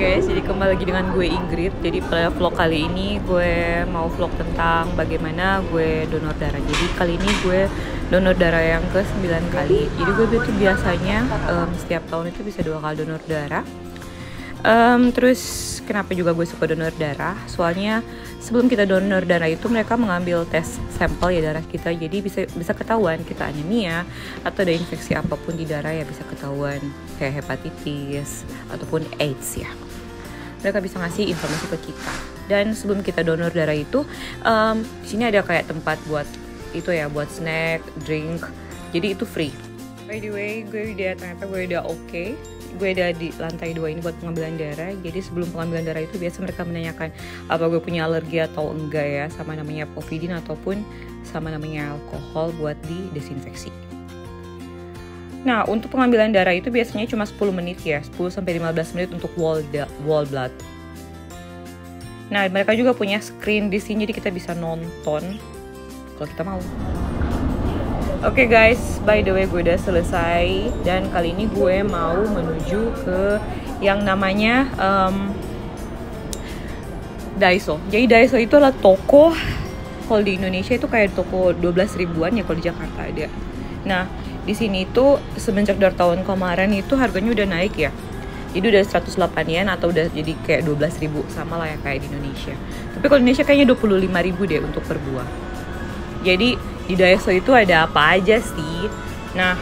guys, jadi kembali lagi dengan gue Ingrid. Jadi pada vlog kali ini gue mau vlog tentang bagaimana gue donor darah. Jadi kali ini gue donor darah yang ke-9 kali. Jadi gue itu biasanya setiap tahun itu bisa 2 kali donor darah. Terus kenapa juga gue suka donor darah? Soalnya sebelum kita donor darah itu mereka mengambil tes sampel ya darah kita. Jadi bisa ketahuan kita anemia atau ada infeksi apapun di darah ya bisa ketahuan, kayak hepatitis ataupun AIDS ya. Mereka bisa ngasih informasi ke kita. Dan sebelum kita donor darah itu di sini ada kayak tempat buat itu ya, buat snack, drink. Jadi itu free. By the way, ternyata gue udah oke. Gue ada di lantai 2 ini buat pengambilan darah. Jadi sebelum pengambilan darah itu biasa mereka menanyakan apa gue punya alergi atau enggak ya sama namanya povidin ataupun sama namanya alkohol buat didesinfeksi. Nah, untuk pengambilan darah itu biasanya cuma 10 menit ya, 10-15 menit untuk wall blood. Nah, mereka juga punya screen di sini jadi kita bisa nonton kalau kita mau. Oke guys, by the way gue udah selesai dan kali ini gue mau menuju ke yang namanya Daiso. Jadi Daiso itu adalah toko, kalau di Indonesia itu kayak toko 12 ribuan ya, kalau di Jakarta ada. Nah, di sini tuh semenjak dari tahun kemarin itu harganya udah naik ya. Jadi udah 108 yen atau udah jadi kayak 12 ribu, sama lah ya kayak di Indonesia. Tapi kalau di Indonesia kayaknya 25 ribu deh untuk per buah. Jadi di Daiso itu ada apa aja sih? Nah,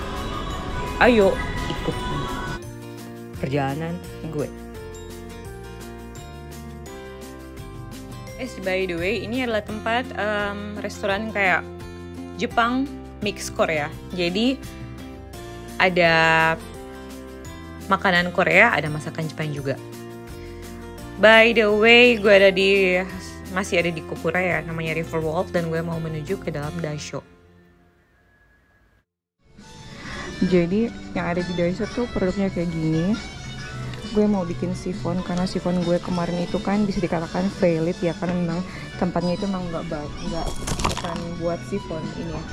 ayo ikut perjalanan gue. By the way, ini adalah tempat restoran kayak Jepang mix Korea. Jadi ada makanan Korea, ada masakan Jepang juga. By the way, gue masih ada di Kokura ya, namanya River Walk, dan gue mau menuju ke dalam Daiso. Jadi yang ada di Daiso tuh produknya kayak gini. Gue mau bikin sifon karena sifon gue kemarin itu kan bisa dikatakan failed ya, karena memang tempatnya itu memang bukan buat sifon ini ya.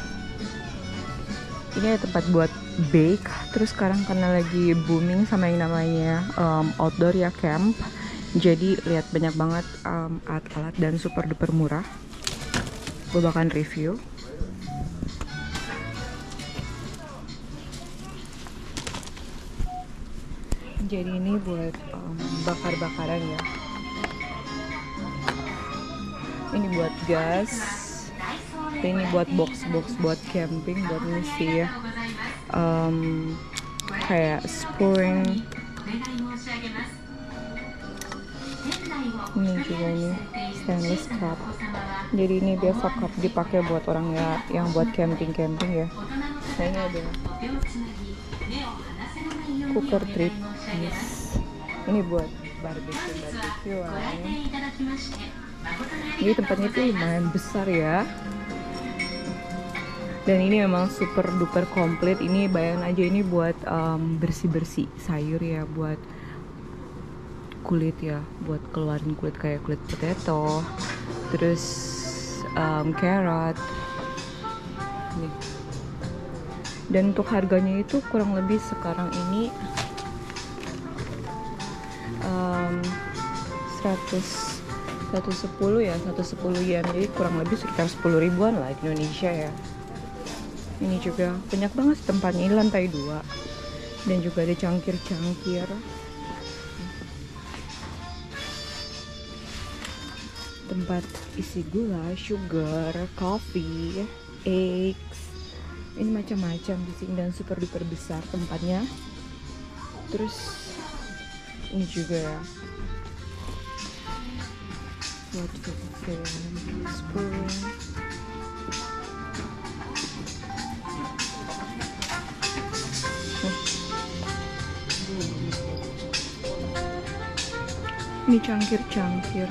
Ini ada tempat buat bake. Terus sekarang karena lagi booming sama yang namanya outdoor ya, camp. Jadi lihat banyak banget alat-alat dan super duper murah. Gue bakal review. Jadi ini buat bakar-bakaran ya. Ini buat gas. Dan ini buat box-box buat camping, buat ngisi ya. Kayak spoon. Ini juga nih stainless cup. Jadi ini biasa cup dipakai buat orang ya yang buat camping ya. Nah, ini ada cooker trip. Yes. Ini buat barbecue Jadi tempatnya tuh lumayan besar ya. Dan ini memang super duper komplit. Ini bayangin aja, ini buat bersih-bersih sayur ya, buat kulit ya, buat keluarin kulit kayak kulit potato, terus carrot nih. Dan untuk harganya itu kurang lebih sekarang ini 110 yen, jadi kurang lebih sekitar 10 ribuan lah di Indonesia ya. Ini juga banyak banget tempatnya, ini lantai 2 dan juga ada cangkir-cangkir. Tempat isi gula, sugar, coffee, eggs, ini macam-macam di sini dan super duper besar tempatnya. Terus ini juga ya, buat spoon. Ini cangkir-cangkir.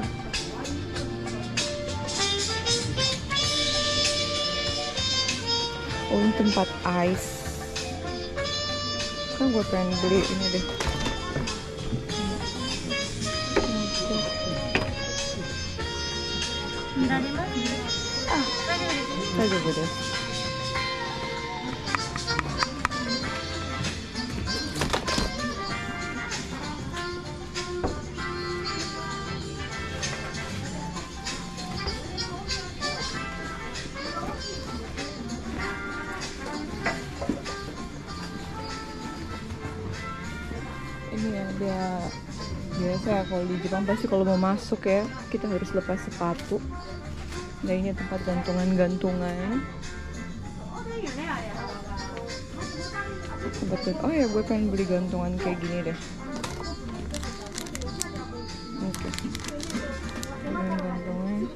Oh, ini tempat ice. Kan gue pengen beli ini deh. Aja gue deh. Biasa kalau di Jepang pasti kalau mau masuk ya kita harus lepas sepatu. Nah ini tempat gantungan-gantungan. Betul. Oh ya, gue pengen beli gantungan kayak gini deh. Oke. Gantungan.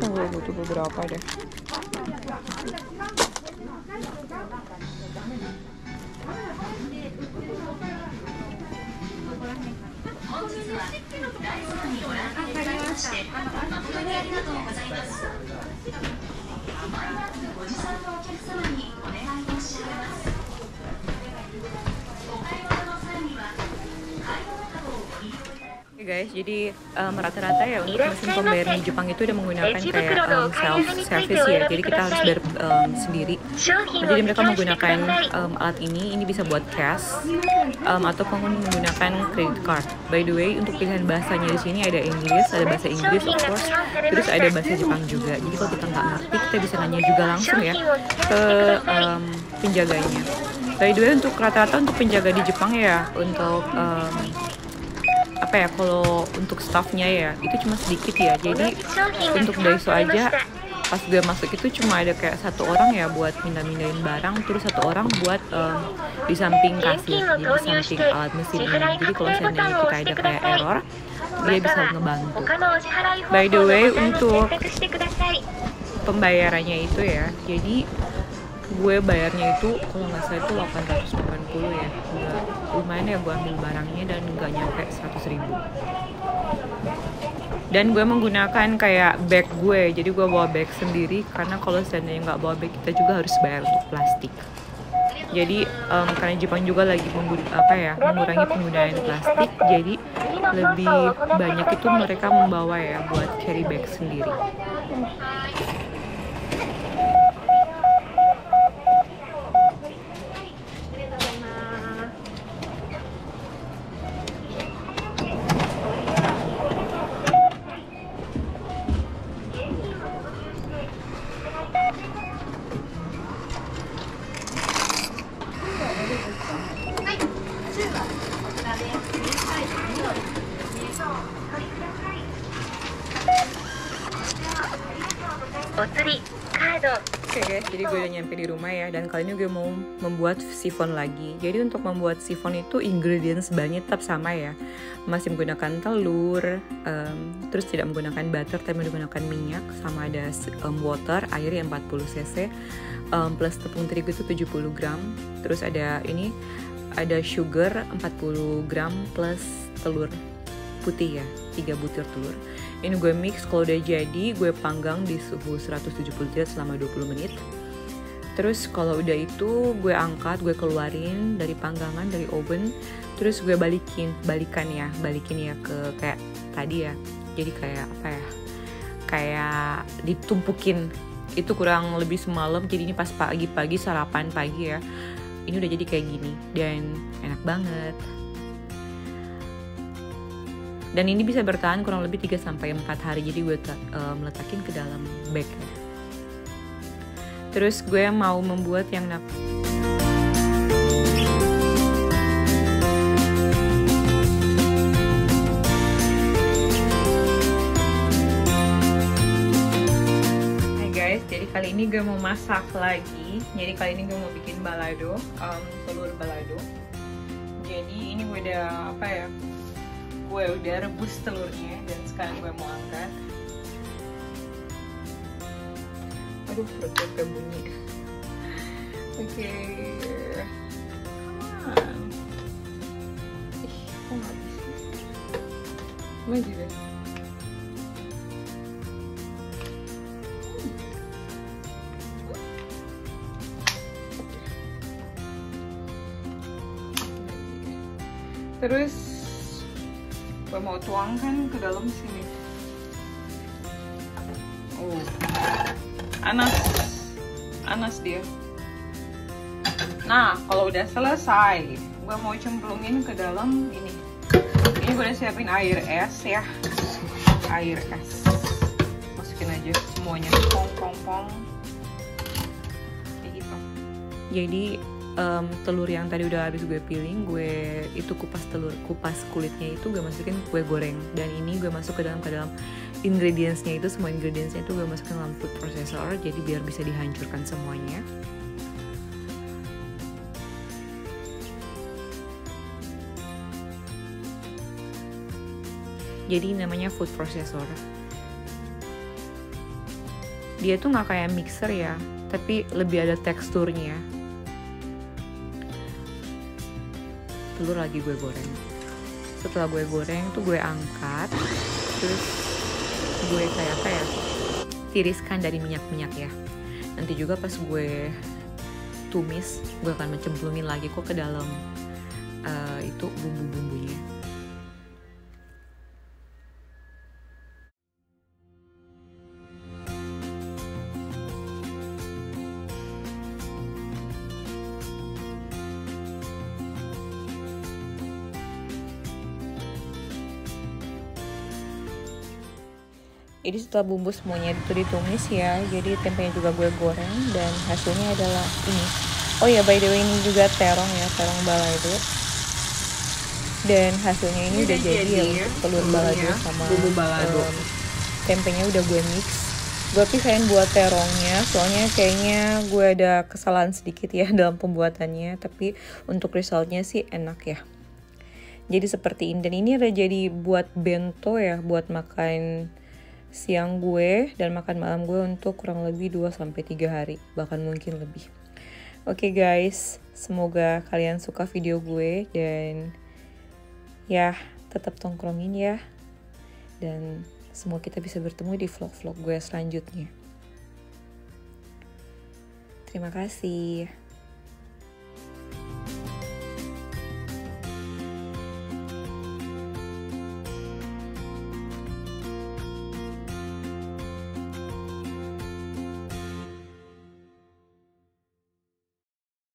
Oh, gue butuh beberapa deh. Guys, jadi rata-rata ya untuk mesin pembayaran di Jepang itu udah menggunakan kayak self service ya, jadi kita harus bayar sendiri. Jadi mereka menggunakan alat ini bisa buat cash ataupun menggunakan credit card. By the way, untuk pilihan bahasanya di sini ada Inggris, ada bahasa Inggris of course, terus ada bahasa Jepang juga. Jadi kalau kita nggak ngerti, kita bisa nanya juga langsung ya ke penjaganya. By the way, untuk rata-rata untuk penjaga di Jepang ya, untuk apa ya, kalau untuk staffnya ya itu cuma sedikit ya. Jadi untuk Daiso aja pas gue masuk itu cuma ada kayak satu orang ya buat mindahin barang, terus satu orang buat di samping kasir, jadi di samping alat mesin ini. Jadi kalau seandainya kita ada kayak error, dia bisa ngebantu. By the way, untuk pembayarannya itu ya, jadi gue bayarnya itu kalau nggak salah itu 880 ya. Lumayan ya gue ambil barangnya dan nggak nyampe 100.000. Dan gue menggunakan kayak bag gue, jadi gue bawa bag sendiri karena kalau seandainya nggak bawa bag kita juga harus bayar untuk plastik. Jadi karena Jepang juga lagi mengurangi penggunaan plastik, jadi lebih banyak itu mereka membawa ya buat carry bag sendiri. Oke guys, jadi gue udah nyampe di rumah ya, dan kali ini gue mau membuat sifon lagi. Jadi untuk membuat sifon itu ingredients bahannya tetap sama ya, masih menggunakan telur, terus tidak menggunakan butter tapi menggunakan minyak, sama ada water, air yang 40 cc, plus tepung terigu itu 70 gram, terus ada sugar 40 gram plus telur putih ya, 3 butir telur. Ini gue mix, kalau udah jadi gue panggang di suhu 170 derajat selama 20 menit. Terus kalau udah itu gue angkat, gue keluarin dari panggangan, dari oven. Terus gue balikin ya ke kayak tadi ya. Jadi kayak apa ya, kayak ditumpukin. Itu kurang lebih semalam, jadi ini pas pagi-pagi sarapan pagi ya. Ini udah jadi kayak gini dan enak banget. Dan ini bisa bertahan kurang lebih 3-4 hari. Jadi gue meletakin ke dalam bag. Terus gue mau membuat yang Hai guys, jadi kali ini gue mau masak lagi. Jadi kali ini gue mau bikin balado, telur balado. Jadi ini gue udah gue udah rebus telurnya dan sekarang gue mau angkat. Aduh, perut gue kayak bunyi. Oke. Come on. Kok nggak bisa? Maju deh. Terus gue mau tuangkan ke dalam sini. Oh, panas dia. Nah, kalau udah selesai, gue mau cemplungin ke dalam ini. Ini gue udah siapin air es ya. Air es. Masukin aja semuanya. Pong. Kayak gitu. Jadi telur yang tadi udah habis gue peeling, gue itu kupas kulitnya itu gue masukin gue goreng. Dan ini gue masuk ke dalam ingredientsnya itu, semua ingredientsnya itu gue masukin dalam food processor, jadi biar bisa dihancurkan semuanya. Jadi namanya food processor. Dia tuh nggak kayak mixer ya, tapi lebih ada teksturnya. Telur lagi gue goreng. Setelah gue goreng tuh gue angkat, terus gue kayak apa ya, tiriskan dari minyak ya. Nanti juga pas gue tumis, gue akan mencemplungin lagi kok ke dalam itu bumbu-bumbunya. Jadi setelah bumbu semuanya itu ditumis ya, jadi tempenya juga gue goreng dan hasilnya adalah ini. Oh ya, by the way, ini juga terong ya, terong balado. Dan hasilnya ini udah jadi ya, telur balado sama bumbu balado. Tempenya udah gue mix. Gue pisahin buat terongnya, soalnya kayaknya gue ada kesalahan sedikit ya dalam pembuatannya, tapi untuk resultnya sih enak ya. Jadi seperti ini, dan ini udah jadi buat bento ya, buat makan siang gue dan makan malam gue untuk kurang lebih 2-3 hari, bahkan mungkin lebih. Oke guys, semoga kalian suka video gue dan ya tetap tongkrongin ya, dan semoga kita bisa bertemu di vlog-vlog gue selanjutnya. Terima kasih.